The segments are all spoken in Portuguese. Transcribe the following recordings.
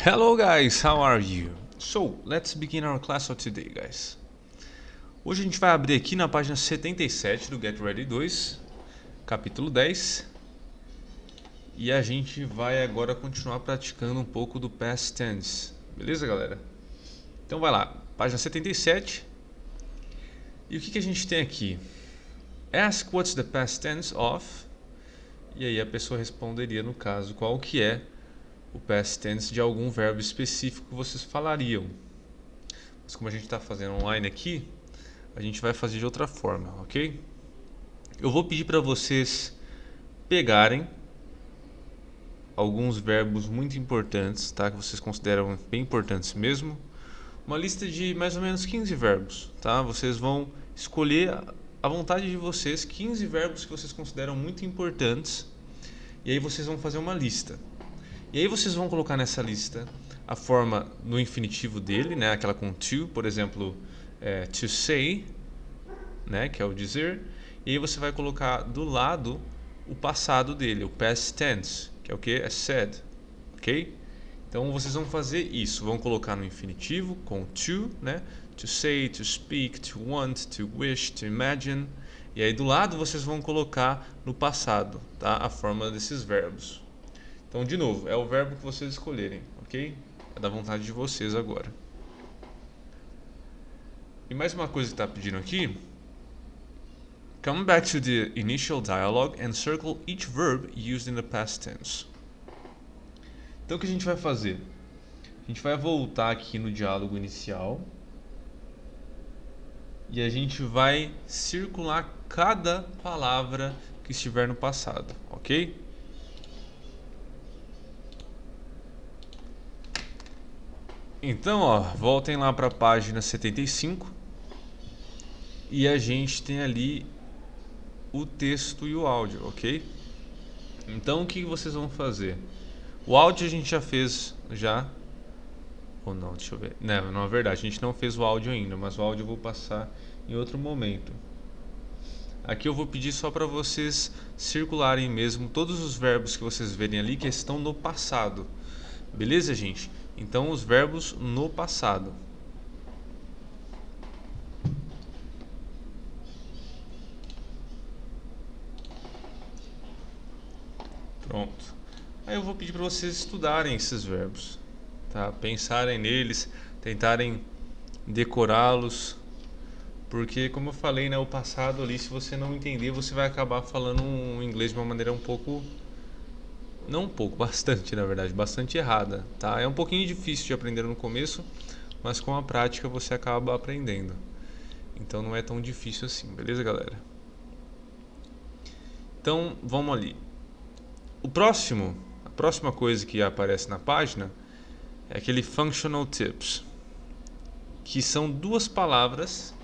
Hello guys, how are you? So, let's begin our class of today, guys. Hoje a gente vai abrir aqui na página 77 do Get Ready 2, capítulo 10. E a gente vai agora continuar praticando um pouco do past tense. Beleza, galera? Então vai lá, página 77. E o que a gente tem aqui? Ask what's the past tense of. E aí a pessoa responderia, no caso, qual que é o past tense de algum verbo específico que vocês falariam. Mas como a gente está fazendo online aqui, a gente vai fazer de outra forma, ok? Eu vou pedir para vocês pegarem alguns verbos muito importantes, tá? Que vocês consideram bem importantes mesmo. Uma lista de mais ou menos 15 verbos, tá? Vocês vão escolher à vontade de vocês 15 verbos que vocês consideram muito importantes. E aí vocês vão fazer uma lista. E aí vocês vão colocar nessa lista a forma no infinitivo dele, né? Aquela com to, por exemplo, to say, né? Que é o dizer. E aí você vai colocar do lado o passado dele, o past tense, que é o que? É said, ok? Então vocês vão fazer isso, vão colocar no infinitivo com to, né? To say, to speak, to want, to wish, to imagine. E aí do lado vocês vão colocar no passado, tá? A forma desses verbos. Então, de novo, é o verbo que vocês escolherem, ok? É da vontade de vocês agora. E mais uma coisa que está pedindo aqui. Come back to the initial dialogue and circle each verb used in the past tense. Então, o que a gente vai fazer? A gente vai voltar aqui no diálogo inicial e a gente vai circular cada palavra que estiver no passado, ok? Então, ó, voltem lá para a página 75 e a gente tem ali o texto e o áudio, ok? Então, o que vocês vão fazer? O áudio a gente já fez, ou não, deixa eu ver. Não é verdade, a gente não fez o áudio ainda, mas o áudio eu vou passar em outro momento. Aqui eu vou pedir só para vocês circularem mesmo todos os verbos que vocês verem ali que estão no passado. Beleza, gente? Então, os verbos no passado. Pronto. Aí eu vou pedir para vocês estudarem esses verbos, tá? Pensarem neles, tentarem decorá-los, porque como eu falei, né, o passado ali, se você não entender, você vai acabar falando um inglês de uma maneira um pouco, não um pouco, bastante, na verdade, bastante errada, tá? É um pouquinho difícil de aprender no começo, mas com a prática você acaba aprendendo. Então não é tão difícil assim, beleza, galera? Então, vamos ali. A próxima coisa que aparece na página é aquele functional tips, que são duas palavras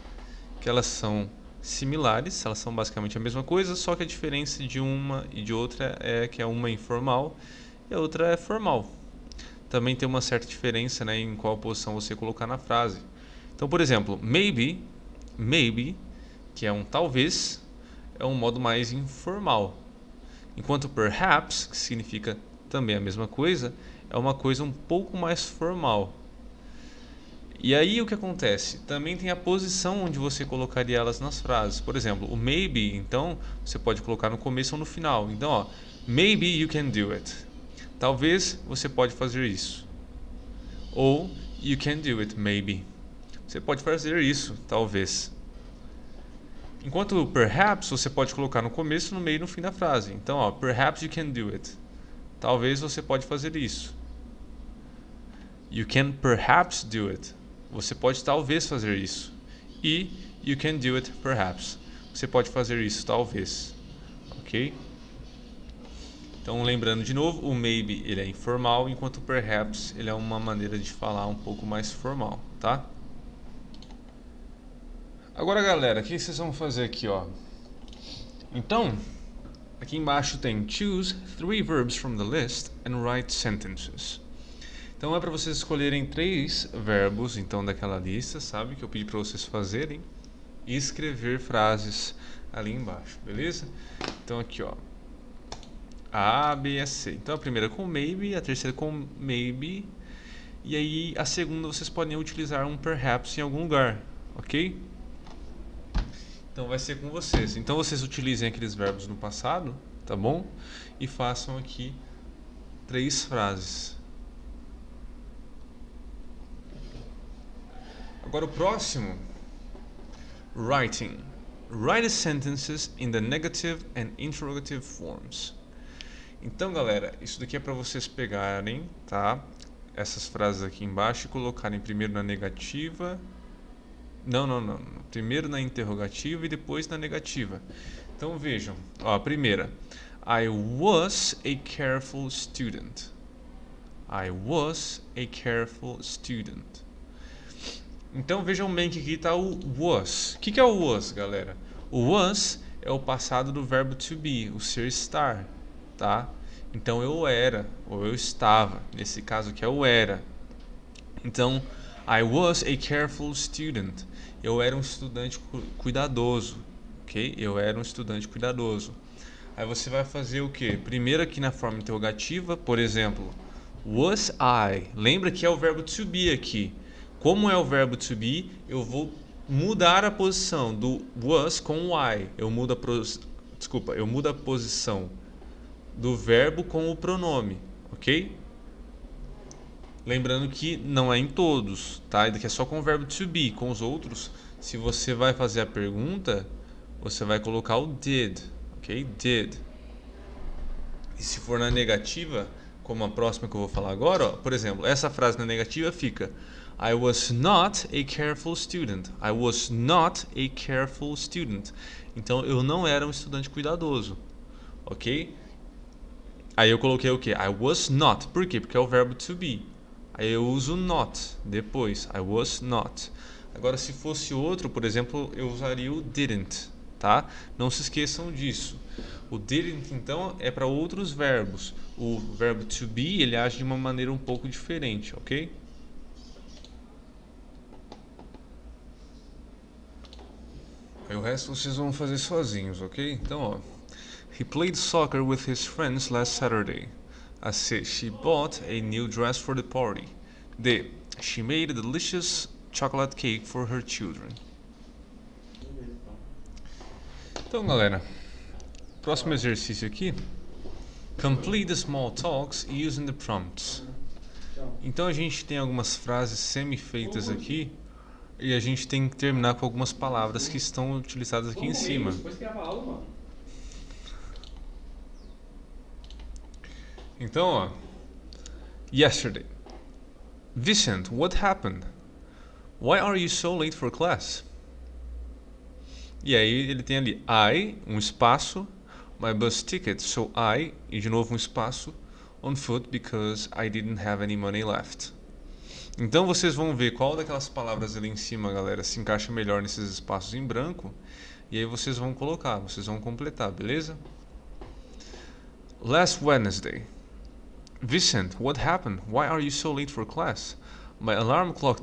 que elas são similares, elas são basicamente a mesma coisa, só que a diferença de uma e de outra é que uma é informal e a outra é formal. Também tem uma certa diferença, né, em qual posição você colocar na frase. Então, por exemplo, maybe, que é um talvez, é um modo mais informal. Enquanto perhaps, que significa também a mesma coisa, é uma coisa um pouco mais formal. E aí o que acontece? Também tem a posição onde você colocaria elas nas frases. Por exemplo, o maybe, então, você pode colocar no começo ou no final. Então, ó, maybe you can do it. Talvez você pode fazer isso. Ou you can do it, maybe. Você pode fazer isso, talvez. Enquanto perhaps você pode colocar no começo, no meio e no fim da frase. Então, ó, perhaps you can do it. Talvez você pode fazer isso. You can perhaps do it. Você pode talvez fazer isso. E you can do it perhaps. Você pode fazer isso talvez. Ok? Então, lembrando de novo, o maybe ele é informal, enquanto o perhaps ele é uma maneira de falar um pouco mais formal, tá? Agora, galera, o que vocês vão fazer aqui, ó? Então, aqui embaixo tem choose 3 verbs from the list and write sentences. Então é para vocês escolherem 3 verbos então daquela lista, sabe? Que eu pedi para vocês fazerem e escrever frases ali embaixo, beleza? Então aqui, ó, A, B e C. Então a primeira com maybe, a terceira com maybe E aí a segunda vocês podem utilizar um perhaps em algum lugar, ok? Então vai ser com vocês. Então vocês utilizem aqueles verbos no passado, tá bom? E façam aqui 3 frases. Agora o próximo, writing. Write sentences in the negative and interrogative forms. Então, galera, isso daqui é para vocês pegarem, tá? Essas frases aqui embaixo e colocarem primeiro na negativa. Não. Primeiro na interrogativa e depois na negativa. Então vejam, ó, a primeira. I was a careful student. I was a careful student. Então vejam bem que aqui está o was. O que é o was, galera? O was é o passado do verbo to be, o ser estar, tá? Então eu era, ou eu estava. Nesse caso aqui é o era. Então, I was a careful student. Eu era um estudante cuidadoso, ok? Eu era um estudante cuidadoso. Aí você vai fazer o quê? Primeiro aqui na forma interrogativa, por exemplo, was I. Lembra que é o verbo to be aqui. Como é o verbo to be, eu vou mudar a posição do was com o I. Eu mudo a posição do verbo com o pronome, ok? Lembrando que não é em todos, tá? Isso aqui é só com o verbo to be. Com os outros, se você vai fazer a pergunta, você vai colocar o did, ok? Did. E se for na negativa, como a próxima que eu vou falar agora, ó, por exemplo, essa frase na negativa fica I was not a careful student. I was not a careful student. Então, eu não era um estudante cuidadoso, ok? Aí eu coloquei o quê? I was not. Por quê? Porque é o verbo to be. Aí eu uso not depois. I was not. Agora, se fosse outro, por exemplo, eu usaria o didn't, tá? Não se esqueçam disso. O didn't, então, é para outros verbos. O verbo to be, ele age de uma maneira um pouco diferente, ok? Aí o resto vocês vão fazer sozinhos, ok? Então, ó. He played soccer with his friends last Saturday. A C. She bought a new dress for the party. D. She made a delicious chocolate cake for her children. Então, galera, próximo exercício aqui. Complete the small talks using the prompts. Então a gente tem algumas frases semi-feitas aqui e a gente tem que terminar com algumas palavras que estão utilizadas aqui em cima. Então, ó. Yesterday. Vicent, what happened? Why are you so late for class? E aí ele tem ali I, um espaço, my bus ticket, so I, e de novo um espaço, on foot because I didn't have any money left. Então vocês vão ver qual daquelas palavras ali em cima, galera, se encaixa melhor nesses espaços em branco. E aí vocês vão colocar, vocês vão completar, beleza? Last Wednesday. Vicent, what happened? Why are you so late for class? My alarm clock...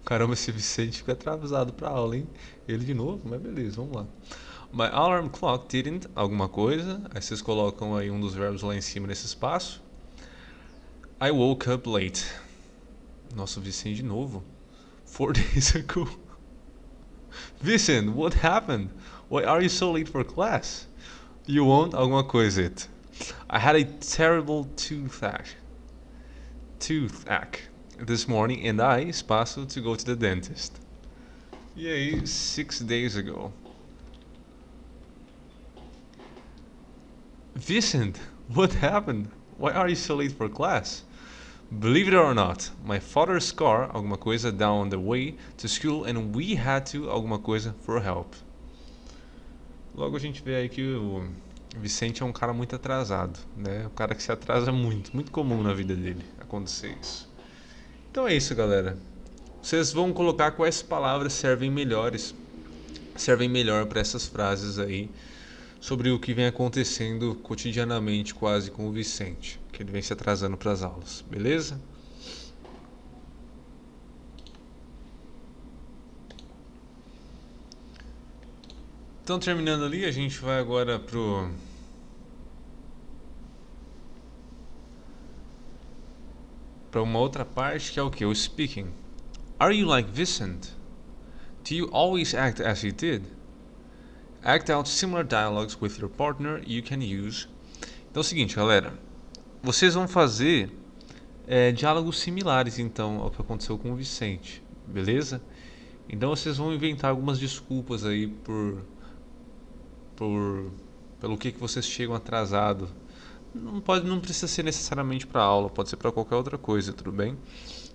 Caramba, esse Vicente fica atrasado pra aula, hein? Ele de novo? Mas beleza, vamos lá. My alarm clock didn't... Alguma coisa. Aí vocês colocam aí um dos verbos lá em cima nesse espaço. I woke up late. Nossa, o Vicente de novo. 4 days ago. Vicent, what happened? Why are you so late for class? You want alguma coisa, it. I had a terrible toothache this morning and I, espaço, to go to the dentist. E aí, 6 days ago. Vicent, what happened? Why are you so late for class? Believe it or not, my father's car, alguma coisa, down on the way to school and we had to, alguma coisa, for help. Logo a gente vê aí que o Vicente é um cara muito atrasado, né? Um cara que se atrasa muito, muito comum na vida dele acontecer isso. Então é isso, galera. Vocês vão colocar quais palavras servem melhor para essas frases aí sobre o que vem acontecendo cotidianamente quase com o Vicente, que ele vem se atrasando para as aulas, beleza? Então terminando ali, a gente vai agora para uma outra parte que é o que? O speaking. Are you like Vincent? Do you always act as he did? Act out similar dialogues with your partner you can use. Então é o seguinte, galera. Vocês vão fazer diálogos similares, então, ao que aconteceu com o Vicente. Beleza? Então vocês vão inventar algumas desculpas aí pelo que vocês chegam atrasado. Não precisa ser necessariamente para aula, pode ser para qualquer outra coisa, tudo bem?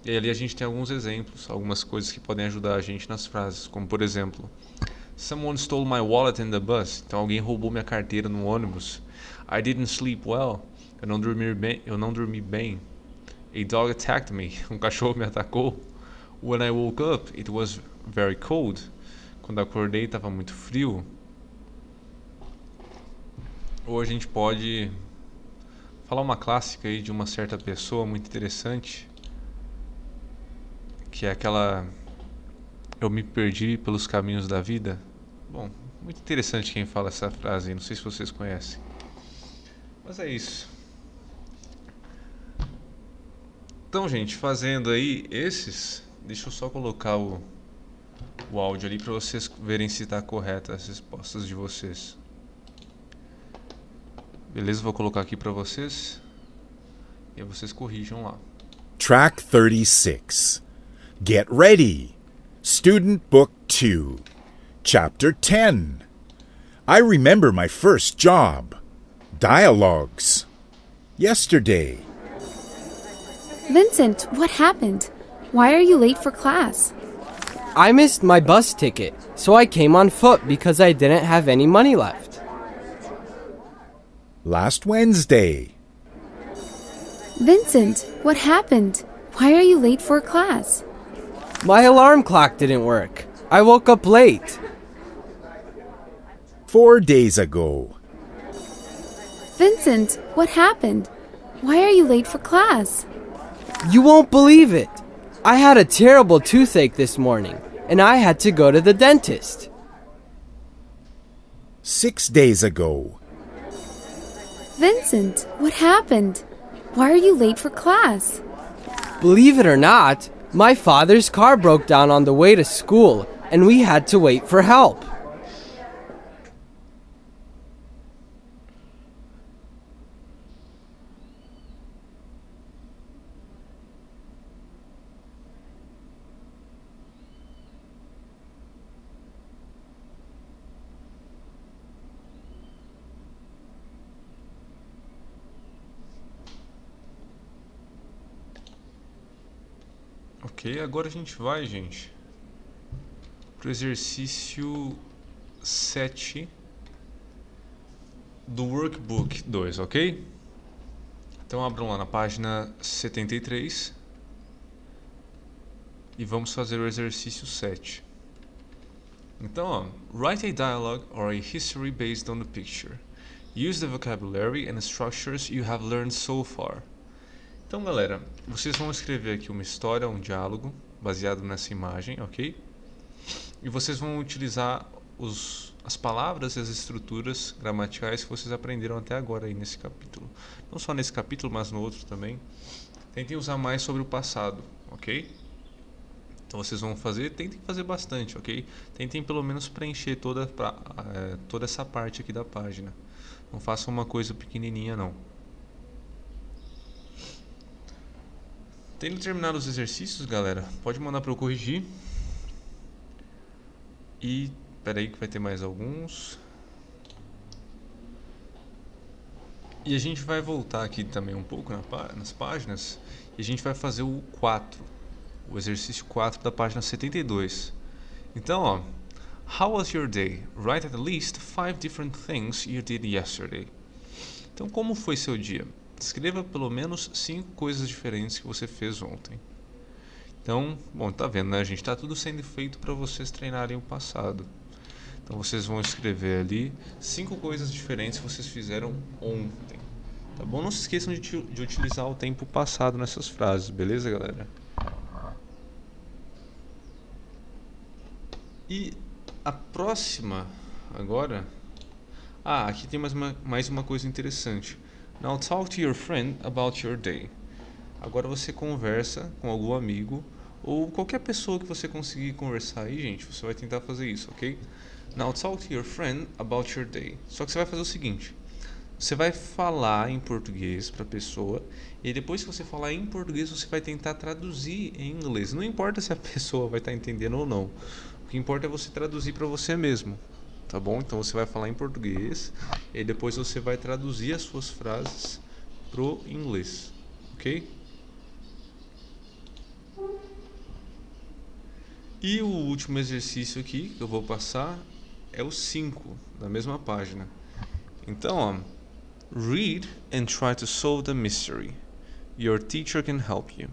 E ali a gente tem alguns exemplos, algumas coisas que podem ajudar a gente nas frases, como por exemplo, Someone stole my wallet in the bus. Então alguém roubou minha carteira no ônibus. I didn't sleep well. Eu não dormi bem. A dog attacked me. Um cachorro me atacou. When I woke up, it was very cold. Quando acordei, estava muito frio. Ou a gente pode falar uma clássica aí de uma certa pessoa muito interessante, que é aquela eu me perdi pelos caminhos da vida. Bom, muito interessante quem fala essa frase, não sei se vocês conhecem. Mas é isso. Então, gente, fazendo aí esses, deixa eu só colocar o áudio ali para vocês verem se está correta as respostas de vocês. Beleza? Vou colocar aqui para vocês e aí vocês corrijam lá. Track 36. Get ready. Student Book 2. Chapter 10. I remember my first job. Dialogues. Yesterday. Vincent, what happened? Why are you late for class? I missed my bus ticket, so I came on foot because I didn't have any money left. Last Wednesday. Vincent, what happened? Why are you late for class? My alarm clock didn't work. I woke up late. 4 days ago. Vincent, what happened? Why are you late for class? You won't believe it. I had a terrible toothache this morning, and I had to go to the dentist. 6 days ago. Vincent, what happened? Why are you late for class? Believe it or not, my father's car broke down on the way to school, and we had to wait for help. Ok, agora a gente vai, gente, pro exercício 7 do Workbook 2, ok? Então abram lá na página 73 e vamos fazer o exercício 7. Então, ó, write a dialogue or a history based on the picture. Use the vocabulary and structures you have learned so far. Então, galera, vocês vão escrever aqui uma história, um diálogo baseado nessa imagem, ok? E vocês vão utilizar as palavras e as estruturas gramaticais que vocês aprenderam até agora aí nesse capítulo. Não só nesse capítulo, mas no outro também. Tentem usar mais sobre o passado, ok? Então vocês vão tentem fazer bastante, ok? Tentem pelo menos preencher toda essa parte aqui da página. Não façam uma coisa pequenininha, não. Tendo terminado os exercícios, galera, pode mandar para eu corrigir. E espera aí que vai ter mais alguns. E a gente vai voltar aqui também um pouco nas páginas e a gente vai fazer o 4, o exercício 4 da página 72. Então, ó, how was your day? Write at least 5 different things you did yesterday. Então, como foi seu dia? Escreva pelo menos 5 coisas diferentes que você fez ontem. Então, bom, tá vendo, né, gente? Tá tudo sendo feito para vocês treinarem o passado. Então, vocês vão escrever ali 5 coisas diferentes que vocês fizeram ontem. Tá bom? Não se esqueçam de utilizar o tempo passado nessas frases, beleza, galera? E a próxima, agora... Ah, aqui tem mais uma coisa interessante. Now talk to your friend about your day. Agora você conversa com algum amigo ou qualquer pessoa que você conseguir conversar aí, gente, você vai tentar fazer isso, ok? Now talk to your friend about your day. Só que você vai fazer o seguinte: você vai falar em português para a pessoa e depois que você falar em português, você vai tentar traduzir em inglês. Não importa se a pessoa vai estar entendendo ou não. O que importa é você traduzir para você mesmo, tá bom? Então você vai falar em português e depois você vai traduzir as suas frases pro inglês, ok? E o último exercício aqui que eu vou passar é o 5 da mesma página. Então, ó, read and try to solve the mystery. Your teacher can help you.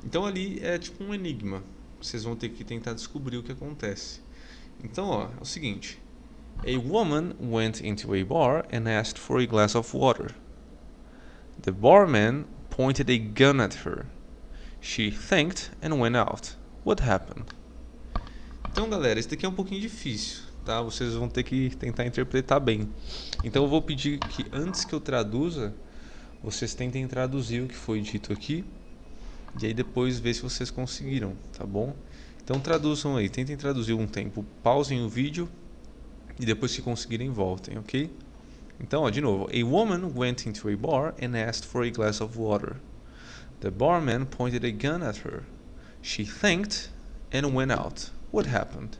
Então ali é tipo um enigma. Vocês vão ter que tentar descobrir o que acontece. Então, ó, é o seguinte: A woman went into a bar and asked for a glass of water. The barman pointed a gun at her. She thanked and went out. What happened? Então, galera, isso daqui é um pouquinho difícil, tá? Vocês vão ter que tentar interpretar bem. Então eu vou pedir que antes que eu traduza, vocês tentem traduzir o que foi dito aqui e aí depois ver se vocês conseguiram, tá bom? Então traduzam aí, tentem traduzir um tempo, pausem o vídeo e depois que conseguirem voltem, ok? Então, ó, de novo. A woman went into a bar and asked for a glass of water. The barman pointed a gun at her. She thanked and went out. What happened?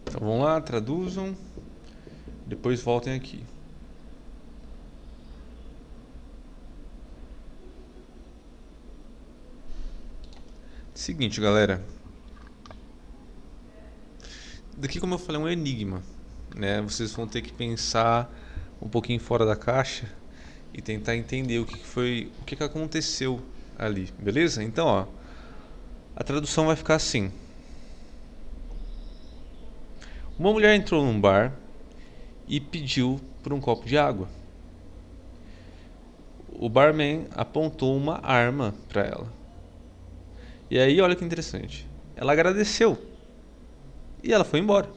Então vamos lá, traduzam. Depois voltem aqui. Seguinte, galera. Daqui, como eu falei, é um enigma, né? Vocês vão ter que pensar um pouquinho fora da caixa e tentar entender o que foi, o que aconteceu ali, beleza? Então, ó, a tradução vai ficar assim: uma mulher entrou num bar e pediu por um copo de água. O barman apontou uma arma para ela. E aí, olha que interessante. Ela agradeceu. E ela foi embora.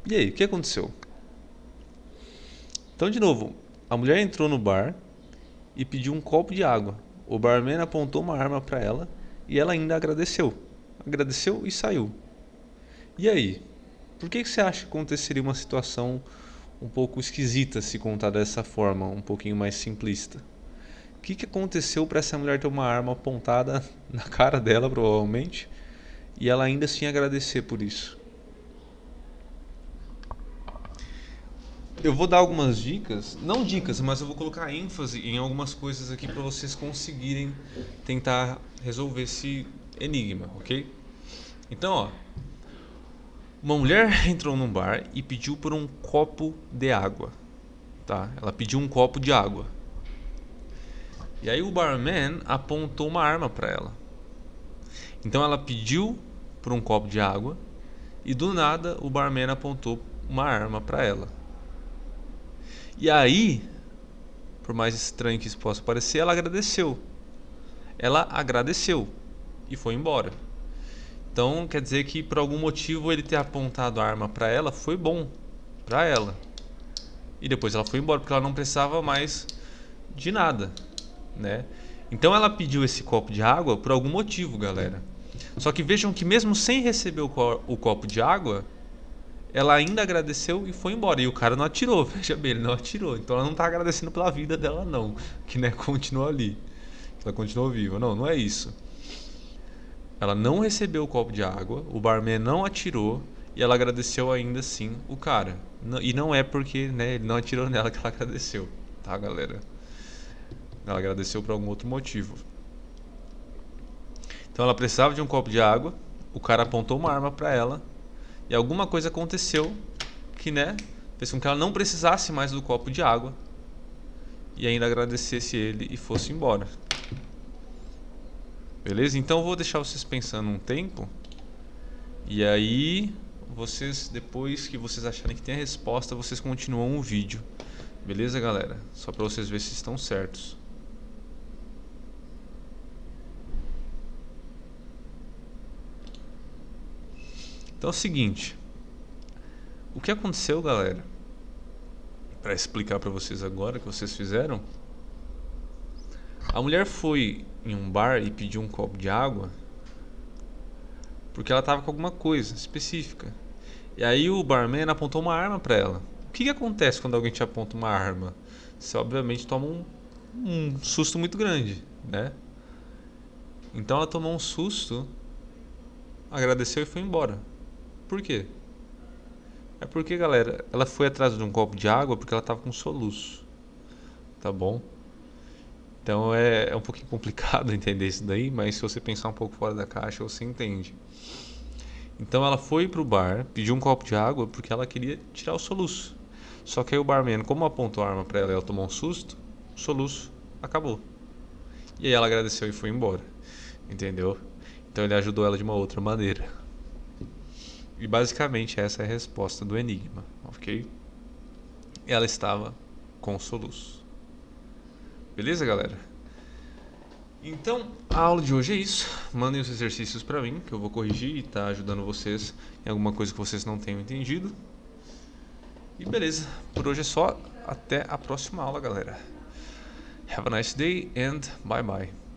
E aí, o que aconteceu? Então, de novo, a mulher entrou no bar e pediu um copo de água. O barman apontou uma arma para ela e ela ainda agradeceu. Agradeceu e saiu. E aí? Por que você acha que aconteceria uma situação um pouco esquisita se contar dessa forma, um pouquinho mais simplista? O que aconteceu para essa mulher ter uma arma apontada na cara dela, provavelmente, e ela ainda assim agradecer por isso? Eu vou dar algumas dicas, não dicas, mas eu vou colocar ênfase em algumas coisas aqui para vocês conseguirem tentar resolver esse enigma, ok? Então, ó, uma mulher entrou num bar e pediu por um copo de água, tá? Ela pediu um copo de água. E aí o barman apontou uma arma para ela. Então ela pediu por um copo de água e do nada o barman apontou uma arma para ela. E aí, por mais estranho que isso possa parecer, ela agradeceu. Ela agradeceu e foi embora. Então quer dizer que por algum motivo ele ter apontado a arma para ela foi bom para ela. E depois ela foi embora porque ela não precisava mais de nada, né? Então ela pediu esse copo de água por algum motivo, galera. Só que vejam que mesmo sem receber o copo de água, ela ainda agradeceu e foi embora. E o cara não atirou, veja bem, ele não atirou. Então ela não está agradecendo pela vida dela não, que né, continua ali, ela continuou viva. Não, não é isso. Ela não recebeu o copo de água, o barman não atirou e ela agradeceu ainda assim o cara. E não é porque né, ele não atirou nela que ela agradeceu, tá, galera? Ela agradeceu por algum outro motivo. Então ela precisava de um copo de água, o cara apontou uma arma para ela e alguma coisa aconteceu que, né, fez com que ela não precisasse mais do copo de água e ainda agradecesse ele e fosse embora. Beleza? Então eu vou deixar vocês pensando um tempo e aí vocês, depois que vocês acharem que tem a resposta, vocês continuam o vídeo. Beleza, galera? Só para vocês verem se estão certos. Então é o seguinte, o que aconteceu, galera? Para explicar para vocês agora que vocês fizeram, a mulher foi em um bar e pediu um copo de água porque ela tava com alguma coisa específica. E aí o barman apontou uma arma para ela. O que acontece quando alguém te aponta uma arma? Você obviamente toma um susto muito grande, né? Então ela tomou um susto, agradeceu e foi embora. Por quê? É porque, galera, ela foi atrás de um copo de água porque ela tava com soluço. Tá bom? Então é um pouquinho complicado entender isso daí, mas se você pensar um pouco fora da caixa, você entende. Então ela foi pro bar, pediu um copo de água porque ela queria tirar o soluço. Só que aí o barman, como apontou a arma pra ela e ela tomou um susto, o soluço acabou. E aí ela agradeceu e foi embora. Entendeu? Então ele ajudou ela de uma outra maneira. E basicamente essa é a resposta do enigma, ok? Ela estava com soluço. Beleza, galera? Então, a aula de hoje é isso. Mandem os exercícios pra mim, que eu vou corrigir e tá ajudando vocês em alguma coisa que vocês não tenham entendido. E beleza, por hoje é só. Até a próxima aula, galera. Have a nice day and bye bye.